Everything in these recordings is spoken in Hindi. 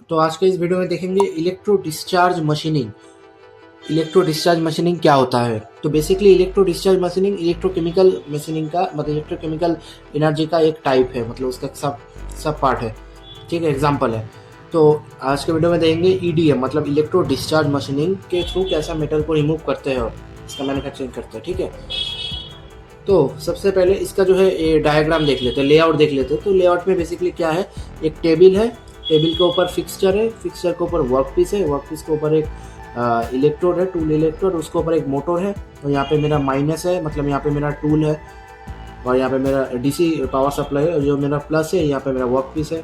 तो आज के इस वीडियो में देखेंगे electro discharge machining. Electro discharge machining क्या होता है? तो basically electro discharge machining electrochemical machining का मतलब इलेक्ट्रोकेमिकल एनर्जी का एक टाइप है, मतलब उसका सब पार्ट है। ठीक है, एग्जांपल है। तो आज के वीडियो में देखेंगे ईडीएम मतलब इलेक्ट्रो डिस्चार्ज मशीनिंग के थ्रू कैसा मेटल को रिमूव करते हैं और इसका मैन्युफैक्चरिंग करते हैं। ठीक है, तो सबसे पहले इसका जो है ये डायग्राम देख लेते हैं, लेआउट देख लेते हैं। तो लेआउट में बेसिकली क्या है, एक टेबल है, टेबल के ऊपर फिक्सचर है, फिक्सचर के ऊपर वर्क पीस है, वर्क पीस के ऊपर एक इलेक्ट्रोड है, टूल इलेक्ट्रोड, उसके ऊपर एक मोटर है। और यहाँ पे मेरा माइनस है, मतलब यहाँ पे मेरा टूल है, और यहाँ पे मेरा डीसी पावर सप्लाई है, जो मेरा प्लस है, यहाँ पे मेरा वर्क पीस है।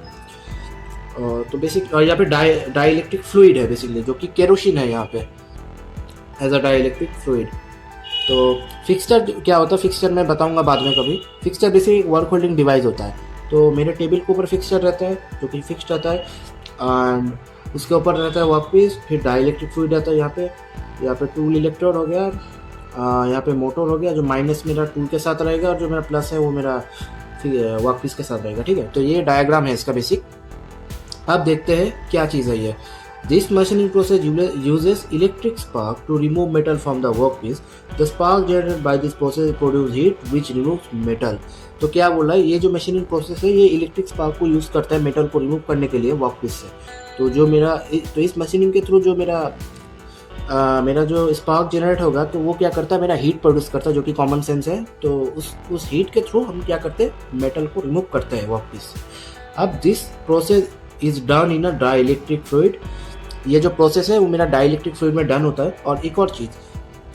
तो बेसिक और यहाँ पे डाई इलेक्ट्रिक फ्लूइड है बेसिकली, जो कि केरोसिन है यहाँ पे as a dielectric fluid. तो फिक्सचर क्या होता है, फिक्सचर मैं बताऊंगा बाद में कभी। फिक्सचर बेसिकली एक वर्क होल्डिंग डिवाइस होता है। तो मेरे टेबल के ऊपर फिक्सचर रहता है जो कि फिक्स्ड रहता है, एंड उसके ऊपर रहता है वर्क पीस, फिर डाई इलेक्ट्रिक फ्लूइड रहता है यहाँ पे टूल इलेक्ट्रोड हो गया, यहाँ पे मोटर हो गया, जो माइनस मेरा टूल के साथ रहेगा, और जो मेरा प्लस है वो मेरा वर्क पीस के साथ रहेगा। ठीक है, तो ये डायग्राम है इसका बेसिक। अब देखते हैं क्या चीज़ है ये। This machining process uses electric spark to remove metal from the workpiece. The spark generated by this process produces heat which removes metal. तो क्या बोला है, ये जो मशीनिंग प्रोसेस है ये इलेक्ट्रिक स्पार्क को यूज़ करता है मेटल को रिमूव करने के लिए वर्कपीस से। तो जो मेरा तो इस मशीनिंग के थ्रू जो मेरा जो स्पार्क जनरेट होगा, तो वो क्या करता है, मेरा हीट प्रोड्यूस करता है, जो कि कॉमन सेंस है। तो उस हीट के थ्रू हम क्या करते हैं, मेटल को रिमूव करते हैं वर्कपीस से। अब this process is done in a dielectric fluid. ये जो प्रोसेस है वो मेरा डाई इलेक्ट्रिक फ्लूइड में डन होता है। और एक और चीज़,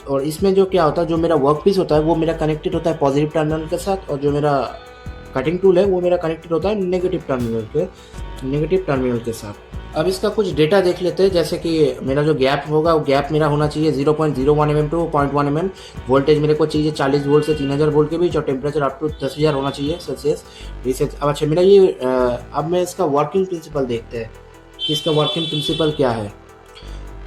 और इसमें जो क्या होता है, जो मेरा वर्क पीस होता है वो मेरा कनेक्टेड होता है पॉजिटिव टर्मिनल के साथ, और जो मेरा कटिंग टूल है वो मेरा कनेक्टेड होता है नेगेटिव टर्मिनल के साथ। अब इसका कुछ डेटा देख लेते हैं, जैसे कि मेरा जो गैप होगा वो गैप मेरा होना चाहिए 0.01 mm टू 0.1 mm। वोल्टेज मेरे को चाहिए 40 वोल्ट से 3000 वोल्ट के बीच, और टेम्परेचर अप टू 10,000 होना चाहिए सेल्सियस। अब अच्छा, मेरा ये अब मैं इसका वर्किंग प्रिंसिपल देखते हैं कि इसका वर्किंग प्रिंसिपल क्या है।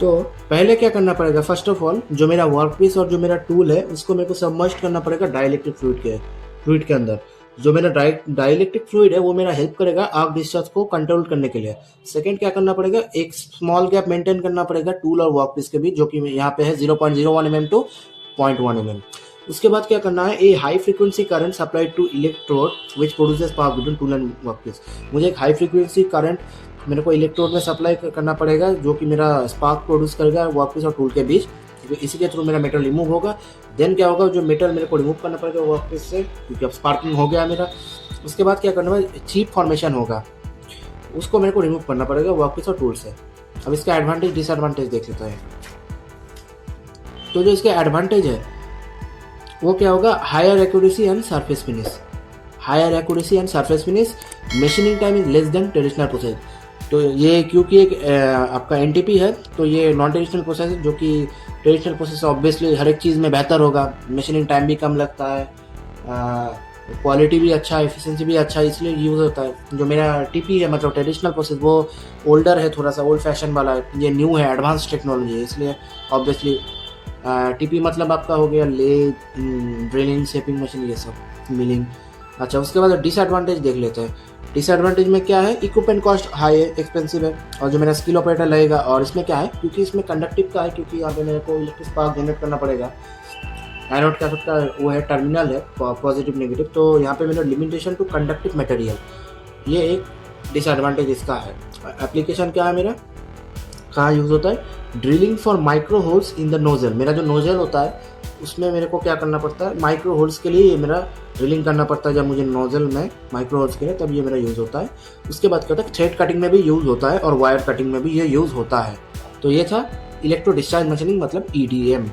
तो पहले क्या करना पड़ेगा, फर्स्ट ऑफ ऑल जो मेरा वर्क पीस और जो मेरा टूल है उसको मेरे को सबमर्ज करना पड़ेगा डाई इलेक्ट्रिक फ्लूइड के अंदर। जो मेरा डाई इलेक्ट्रिक फ्लूइड है वो मेरा हेल्प करेगा आर्क डिस्चार्ज को कंट्रोल करने के लिए। सेकंड क्या करना पड़ेगा, एक स्मॉल गैप मेंटेन करना पड़ेगा टूल और वर्क पीस के बीच, जो कि यहाँ पे है 0.01 mm टू 0.1 mm। उसके बाद क्या करना है, a high frequency current supplied to electrode which produces spark between tool and work piece. मुझे एक हाई फ्रीक्वेंसी करंट मेरे को इलेक्ट्रोड में सप्लाई करना पड़ेगा, जो कि मेरा स्पार्क प्रोड्यूस करेगा वर्क पीस और टूल के बीच। इसी के थ्रू मेरा मेटल रिमूव होगा। देन क्या होगा, जो मेटल मेरे को रिमूव करना पड़ेगा वर्क पीस से, क्योंकि अब स्पार्किंग हो गया मेरा। उसके बाद क्या करना है, चीप फॉर्मेशन होगा, उसको मेरे को रिमूव करना पड़ेगा वर्क पीस और टूल से। अब इसका एडवांटेज डिसएडवांटेज देख लेते हैं। तो जो इसके एडवांटेज है वो क्या होगा, higher accuracy and surface finish, machining time is less than traditional process. तो ये क्योंकि एक आपका एनटीपी है, तो ये नॉन ट्रेडिशनल प्रोसेस है, जो कि ट्रेडिशनल प्रोसेस ऑब्वियसली हर एक चीज़ में बेहतर होगा, मशीनिंग टाइम भी कम लगता है, क्वालिटी भी अच्छा है, एफिशिएंसी भी अच्छा है, इसलिए यूज़ होता है। जो मेरा टीपी है मतलब ट्रेडिशनल प्रोसेस, वो ओल्डर है, थोड़ा सा ओल्ड फैशन वाला है, ये न्यू है, एडवांस टेक्नोलॉजी है, इसलिए ऑब्वियसली टीपी मतलब आपका हो गया लेथ, ड्रिलिंग, शेपिंग मशीन, ये सब मिलिंग। अच्छा, उसके बाद डिसएडवांटेज देख लेते हैं। डिसएडवांटेज में क्या है, इक्विपमेंट कॉस्ट हाई है, एक्सपेंसिव है, और जो मेरा स्किल ऑपरेटर लगेगा। और इसमें क्या है, क्योंकि इसमें कंडक्टिव का है, क्योंकि यहाँ पे मेरे को इलेक्ट्रिक स्पार्क जनरेट करना पड़ेगा। एनोड कैथोड का वो है टर्मिनल है पॉजिटिव नेगेटिव, तो यहाँ पे मेरा लिमिटेशन टू कंडक्टिव मटेरियल, ये एक डिसएडवांटेज इसका है। एप्लीकेशन क्या है मेरा, कहाँ यूज़ होता है, drilling for micro holes in the nozzle. मेरा जो नोजल होता है उसमें मेरे को क्या करना पड़ता है, माइक्रो होल्स के लिए ये मेरा ड्रिलिंग करना पड़ता है। जब मुझे नोजल में माइक्रो होल्स के लिए, तब ये मेरा यूज़ होता है। उसके बाद क्या होता है, थ्रेड कटिंग में भी यूज़ होता है, और वायर कटिंग में भी ये यूज़ होता है। तो ये था इलेक्ट्रो डिस्चार्ज मशीनिंग मतलब ईडीएम।